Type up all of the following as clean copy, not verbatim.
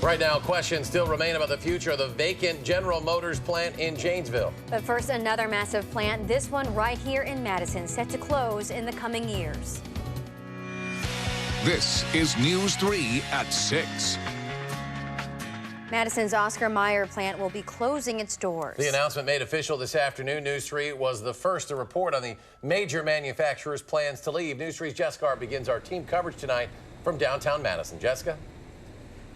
Right now, questions still remain about the future of the vacant General Motors plant in Janesville. But first, another massive plant, this one right here in Madison, set to close in the coming years. This is News 3 at 6. Madison's Oscar Mayer plant will be closing its doors. The announcement made official this afternoon. News 3 was the first to report on the major manufacturer's plans to leave. News 3's Jessica begins our team coverage tonight from downtown Madison. Jessica?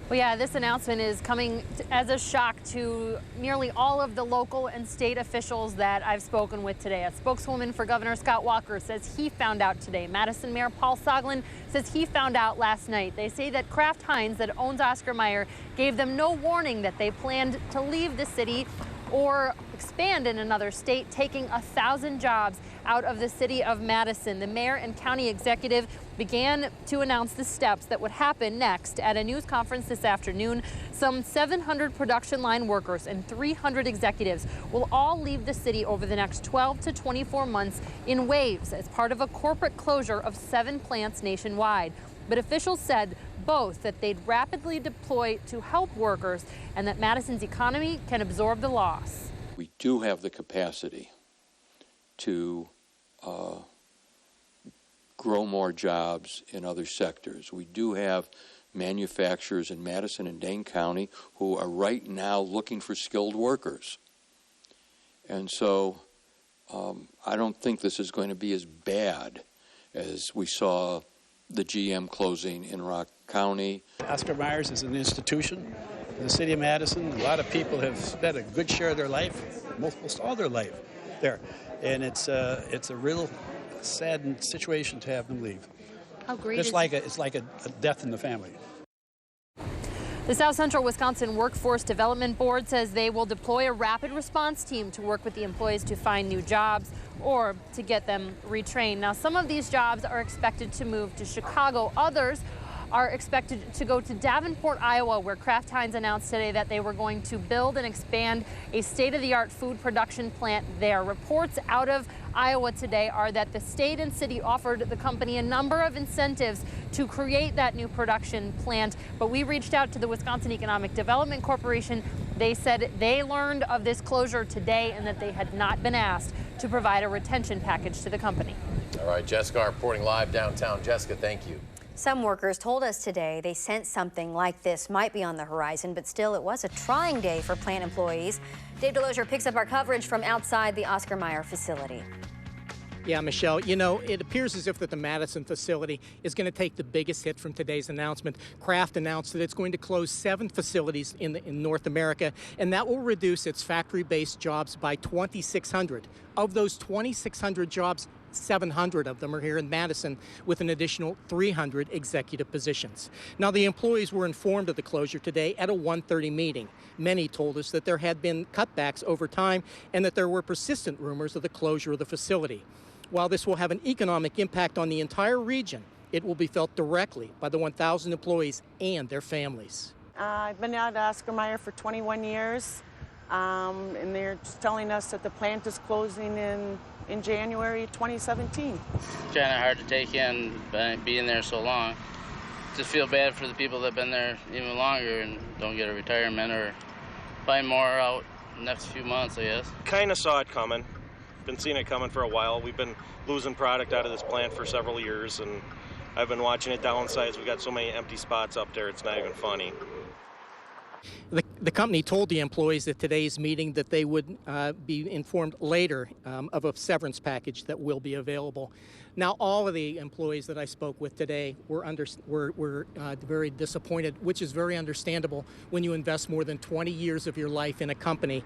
Well, yeah, this announcement is coming as a shock to nearly all of the local and state officials that I've spoken with today. A spokeswoman for Governor Scott Walker says he found out today. Madison Mayor Paul Soglin says he found out last night. They say that Kraft Heinz, that owns Oscar Mayer, gave them no warning that they planned to leave the city or expand in another state, taking 1,000 jobs out of the city of Madison. The mayor and county executive began to announce the steps that would happen next at a news conference this afternoon. Some 700 production line workers and 300 executives will all leave the city over the next 12 to 24 months in waves as part of a corporate closure of 7 plants nationwide. But officials said both that they'd rapidly deploy to help workers and that Madison's economy can absorb the loss. We do have the capacity to grow more jobs in other sectors. We do have manufacturers in Madison and Dane County who are right now looking for skilled workers. And so I don't think this is going to be as bad as we saw the GM closing in Rock County. Oscar Mayer's is an institution in the city of Madison. A lot of people have spent a good share of their life, almost all their life there. And it's a real sad situation to have them leave. How great it's like a death in the family. The South Central Wisconsin Workforce Development Board says they will deploy a rapid response team to work with the employees to find new jobs or to get them retrained. Now, some of these jobs are expected to move to Chicago. Others are expected to go to Davenport, Iowa, where Kraft Heinz announced today that they were going to build and expand a state-of-the-art food production plant there. Reports out of Iowa today are that the state and city offered the company a number of incentives to create that new production plant. But we reached out to the Wisconsin Economic Development Corporation. They said they learned of this closure today and that they had not been asked to provide a retention package to the company. All right, Jessica reporting live downtown. Jessica, thank you. Some workers told us today they sensed something like this might be on the horizon, but still it was a trying day for plant employees. Dave DeLozier picks up our coverage from outside the Oscar Mayer facility. Yeah, Michelle, you know, it appears as if that the Madison facility is going to take the biggest hit from today's announcement. Kraft announced that it's going to close 7 facilities in North America, and that will reduce its factory-based jobs by 2,600. Of those 2,600 jobs, 700 of them are here in Madison, with an additional 300 executive positions. Now, the employees were informed of the closure today at a 1:30 meeting. Many told us that there had been cutbacks over time and that there were persistent rumors of the closure of the facility. While this will have an economic impact on the entire region, it will be felt directly by the 1,000 employees and their families. I've been out at Oscar Mayer for 21 years, and they're just telling us that the plant is closing in January 2017. It's kind of hard to take in being there so long. Just feel bad for the people that have been there even longer and don't get a retirement or find more out in the next few months, I guess. Kind of saw it coming. Been seeing it coming for a while. We've been losing product out of this plant for several years, and I've been watching it downsize. We've got so many empty spots up there, it's not even funny. The company told the employees at today's meeting that they would be informed later of a severance package that will be available. Now, all of the employees that I spoke with today were very disappointed, which is very understandable when you invest more than 20 years of your life in a company.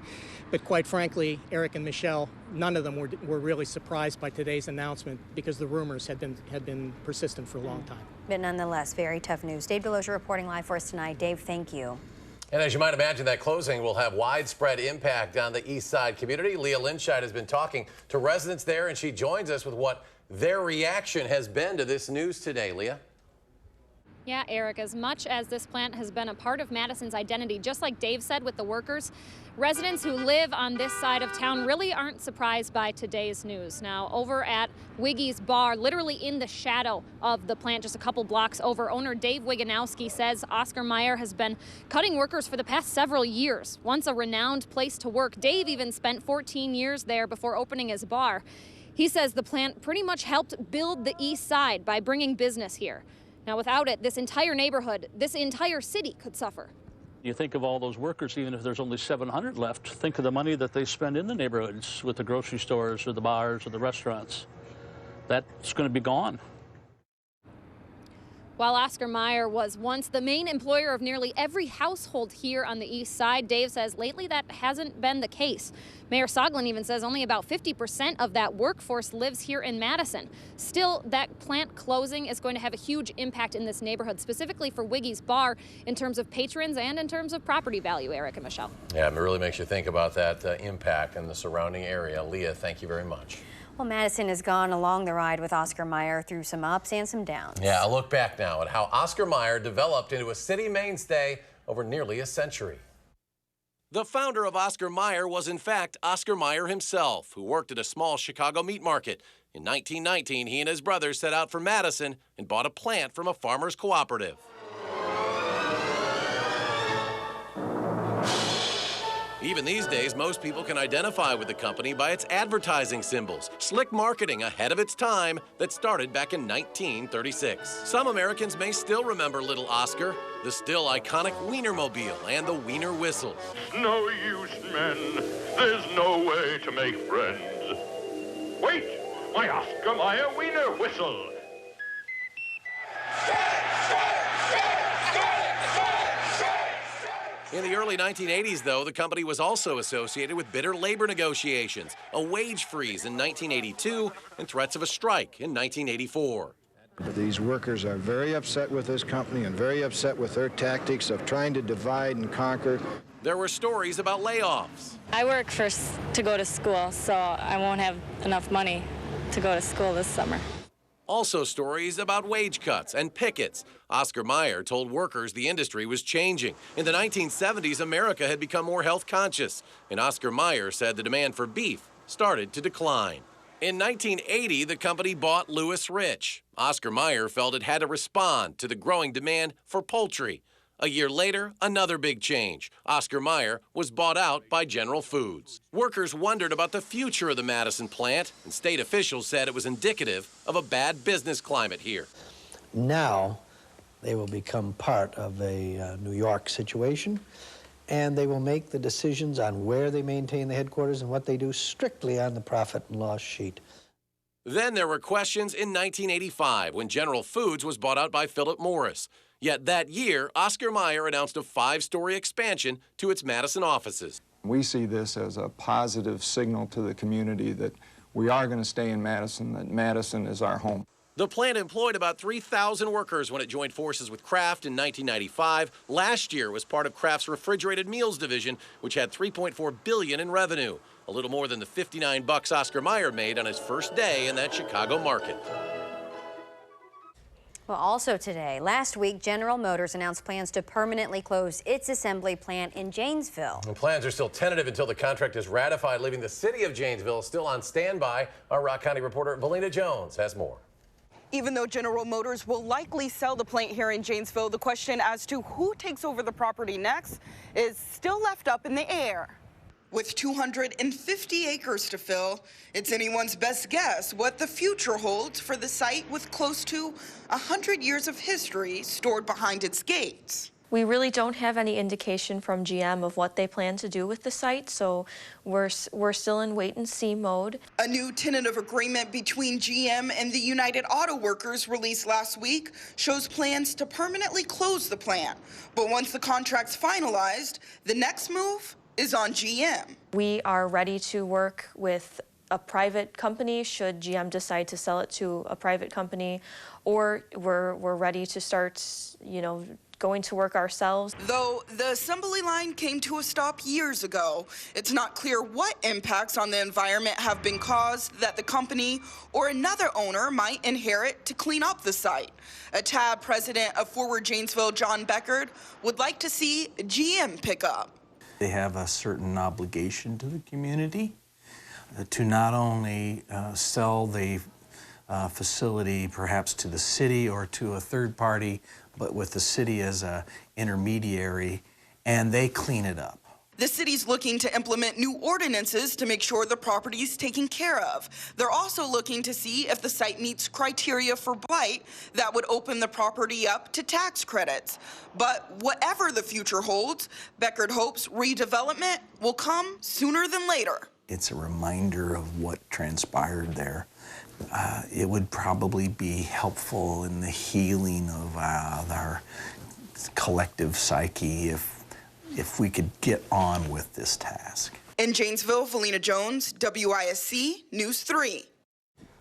But quite frankly, Eric and Michelle, none of them were really surprised by today's announcement because the rumors had been persistent for a long time. But nonetheless, very tough news. Dave DeLozier reporting live for us tonight. Dave, thank you. And as you might imagine, that closing will have widespread impact on the East Side community. Leah Linscheid has been talking to residents there, and she joins us with what their reaction has been to this news today. Leah? Yeah, Eric, as much as this plant has been a part of Madison's identity, just like Dave said with the workers, residents who live on this side of town really aren't surprised by today's news. Now, over at Wiggy's Bar, literally in the shadow of the plant, just a couple blocks over, owner Dave Wiganowski says Oscar Mayer has been cutting workers for the past several years. Once a renowned place to work, Dave even spent 14 years there before opening his bar. He says the plant pretty much helped build the east side by bringing business here. Now, without it, this entire neighborhood, this entire city could suffer. You think of all those workers, even if there's only 700 left, think of the money that they spend in the neighborhoods with the grocery stores or the bars or the restaurants. That's going to be gone. While Oscar Mayer was once the main employer of nearly every household here on the east side, Dave says lately that hasn't been the case. Mayor Soglin even says only about 50% of that workforce lives here in Madison. Still, that plant closing is going to have a huge impact in this neighborhood, specifically for Wiggy's Bar, in terms of patrons and in terms of property value, Eric and Michelle. Yeah, it really makes you think about that impact in the surrounding area. Leah, thank you very much. Well, Madison has gone along the ride with Oscar Mayer through some ups and some downs. Yeah, a look back now at how Oscar Mayer developed into a city mainstay over nearly a century. The founder of Oscar Mayer was, in fact, Oscar Mayer himself, who worked at a small Chicago meat market. In 1919, he and his brother set out for Madison and bought a plant from a farmers cooperative. Even these days, most people can identify with the company by its advertising symbols, slick marketing ahead of its time that started back in 1936. Some Americans may still remember Little Oscar, the still iconic Wienermobile and the Wiener whistle. No use, men. There's no way to make friends. Wait! My Oscar Mayer Wiener whistle! In the early 1980s, though, the company was also associated with bitter labor negotiations, a wage freeze in 1982, and threats of a strike in 1984. These workers are very upset with this company and very upset with their tactics of trying to divide and conquer. There were stories about layoffs. I work to go to school, so I won't have enough money to go to school this summer. Also stories about wage cuts and pickets. Oscar Mayer told workers the industry was changing. In the 1970s, America had become more health conscious, and Oscar Mayer said the demand for beef started to decline. In 1980, the company bought Lewis Rich. Oscar Mayer felt it had to respond to the growing demand for poultry. A year later, another big change. Oscar Mayer was bought out by General Foods. Workers wondered about the future of the Madison plant, and state officials said it was indicative of a bad business climate here. Now, they will become part of a New York situation, and they will make the decisions on where they maintain the headquarters and what they do strictly on the profit and loss sheet. Then there were questions in 1985 when General Foods was bought out by Philip Morris. Yet that year, Oscar Mayer announced a 5-story expansion to its Madison offices. We see this as a positive signal to the community that we are going to stay in Madison, that Madison is our home. The plant employed about 3,000 workers when it joined forces with Kraft in 1995. Last year was part of Kraft's refrigerated meals division, which had $3.4 billion in revenue, a little more than the $59 Oscar Mayer made on his first day in that Chicago market. Well, also today, last week, General Motors announced plans to permanently close its assembly plant in Janesville. The plans are still tentative until the contract is ratified, leaving the city of Janesville still on standby. Our Rock County reporter, Valina Jones, has more. Even though General Motors will likely sell the plant here in Janesville, the question as to who takes over the property next is still left up in the air. With 250 acres to fill, it's anyone's best guess what the future holds for the site with close to 100 years of history stored behind its gates. We really don't have any indication from GM of what they plan to do with the site, so we're still in wait-and-see mode. A new tentative agreement between GM and the United Auto Workers released last week shows plans to permanently close the plant. But once the contract's finalized, the next move is on GM. We are ready to work with a private company should GM decide to sell it to a private company, or we're ready to start, going to work ourselves. Though the assembly line came to a stop years ago, it's not clear what impacts on the environment have been caused that the company or another owner might inherit to clean up the site. A TAB president of Forward Janesville, John Beckard, would like to see GM pick up. They have a certain obligation to the community to not only sell the facility perhaps to the city or to a third party, but with the city as an intermediary, and they clean it up. The city's looking to implement new ordinances to make sure the property is taken care of. They're also looking to see if the site meets criteria for blight that would open the property up to tax credits. But whatever the future holds, Beckard hopes redevelopment will come sooner than later. It's a reminder of what transpired there. It would probably be helpful in the healing of our collective psyche if we could get on with this task. In Janesville, Valina Jones, WISC News 3.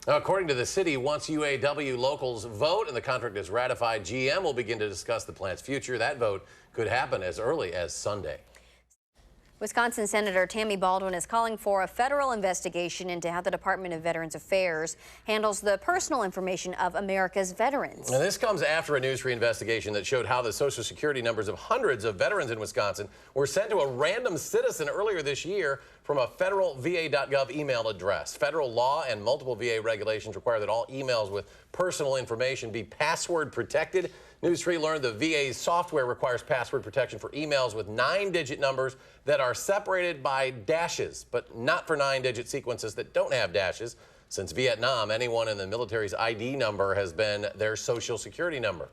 According to the city, once UAW locals vote and the contract is ratified, GM will begin to discuss the plant's future. That vote could happen as early as Sunday. Wisconsin Senator Tammy Baldwin is calling for a federal investigation into how the Department of Veterans Affairs handles the personal information of America's veterans. And this comes after a News 3 investigation that showed how the Social Security numbers of hundreds of veterans in Wisconsin were sent to a random citizen earlier this year from a federal VA.gov email address. Federal law and multiple VA regulations require that all emails with personal information be password protected. News 3 learned the VA's software requires password protection for emails with 9-digit numbers that are separated by dashes, but not for 9-digit sequences that don't have dashes. Since Vietnam, anyone in the military's ID number has been their Social Security number.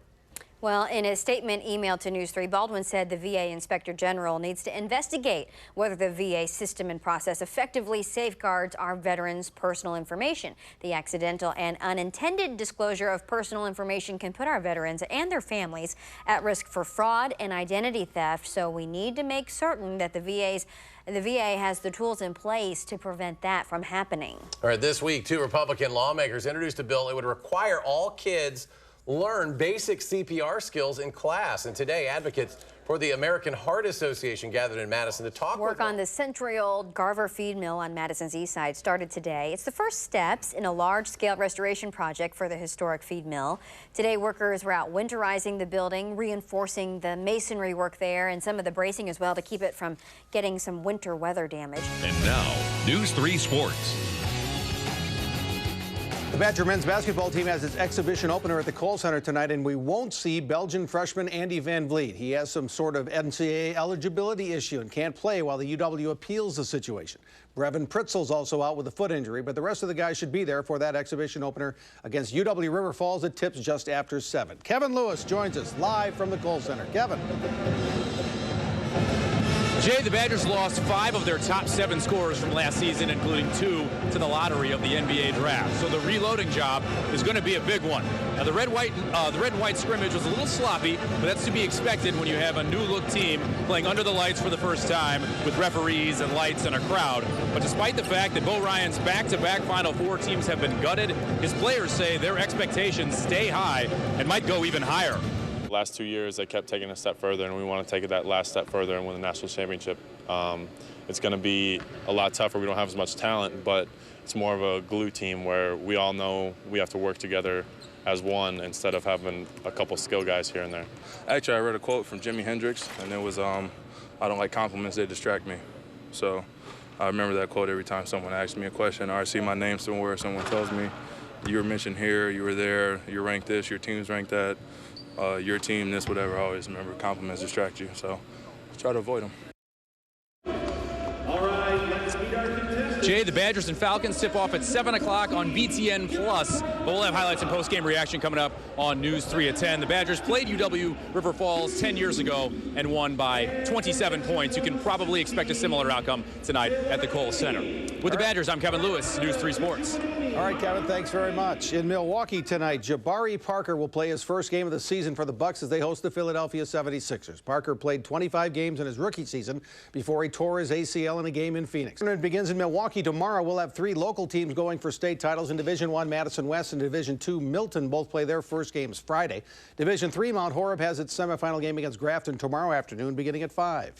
Well, in a statement emailed to News 3, Baldwin said the VA Inspector General needs to investigate whether the VA system and process effectively safeguards our veterans' personal information. The accidental and unintended disclosure of personal information can put our veterans and their families at risk for fraud and identity theft, so we need to make certain that the VA has the tools in place to prevent that from happening. All right, this week, 2 Republican lawmakers introduced a bill that would require all kids learn basic CPR skills in class. And today, advocates for the American Heart Association gathered in Madison to talk Work on the century-old Garver feed mill on Madison's east side started today. It's the first steps in a large-scale restoration project for the historic feed mill. Today, workers were out winterizing the building, reinforcing the masonry work there and some of the bracing as well to keep it from getting some winter weather damage. And now, News 3 Sports. The Badger men's basketball team has its exhibition opener at the Kohl Center tonight, and we won't see Belgian freshman Andy Van Vliet. He has some sort of NCAA eligibility issue and can't play while the UW appeals the situation. Brevin Pritzel's also out with a foot injury, but the rest of the guys should be there for that exhibition opener against UW River Falls. It tips just after 7. Kevin Lewis joins us live from the Kohl Center. Kevin. Jay, the Badgers lost 5 of their top 7 scorers from last season, including 2 to the lottery of the NBA draft. So the reloading job is going to be a big one. Now the red and white scrimmage was a little sloppy, but that's to be expected when you have a new look team playing under the lights for the first time with referees and lights and a crowd. But despite the fact that Bo Ryan's back-to-back Final Four teams have been gutted, his players say their expectations stay high and might go even higher. Last 2 years, they kept taking a step further, and we want to take it that last step further and win the national championship. It's going to be a lot tougher. We don't have as much talent, but it's more of a glue team where we all know we have to work together as one instead of having a couple skill guys here and there. Actually, I read a quote from Jimi Hendrix, and it was, I don't like compliments, they distract me. So I remember that quote every time someone asks me a question or I see my name somewhere, someone tells me, you were mentioned here, you were there, you're ranked this, your team's ranked that. Your team, this, whatever. I always remember compliments distract you, so try to avoid them. Jay, the Badgers and Falcons tip off at 7 o'clock on BTN+. But we'll have highlights and post-game reaction coming up on News 3 at 10. The Badgers played UW River Falls 10 years ago and won by 27 points. You can probably expect a similar outcome tonight at the Kohl Center. With the Badgers, I'm Kevin Lewis, News 3 Sports. All right, Kevin, thanks very much. In Milwaukee tonight, Jabari Parker will play his first game of the season for the Bucks as they host the Philadelphia 76ers. Parker played 25 games in his rookie season before he tore his ACL in a game in Phoenix. It begins in Milwaukee hockey tomorrow, we'll have 3 local teams going for state titles. In Division I, Madison West and Division II, Milton both play their first games Friday. Division III, Mount Horeb has its semifinal game against Grafton tomorrow afternoon beginning at 5.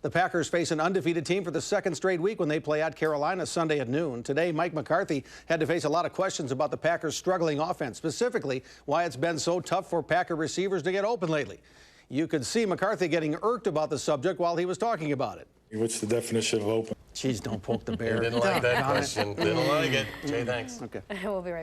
The Packers face an undefeated team for the 2nd straight week when they play at Carolina Sunday at noon. Today, Mike McCarthy had to face a lot of questions about the Packers' struggling offense, specifically why it's been so tough for Packer receivers to get open lately. You could see McCarthy getting irked about the subject while he was talking about it. What's the definition of open? Jeez, don't poke the bear. Didn't like that question. Didn't like it. Jay, thanks. Okay. We'll be right back.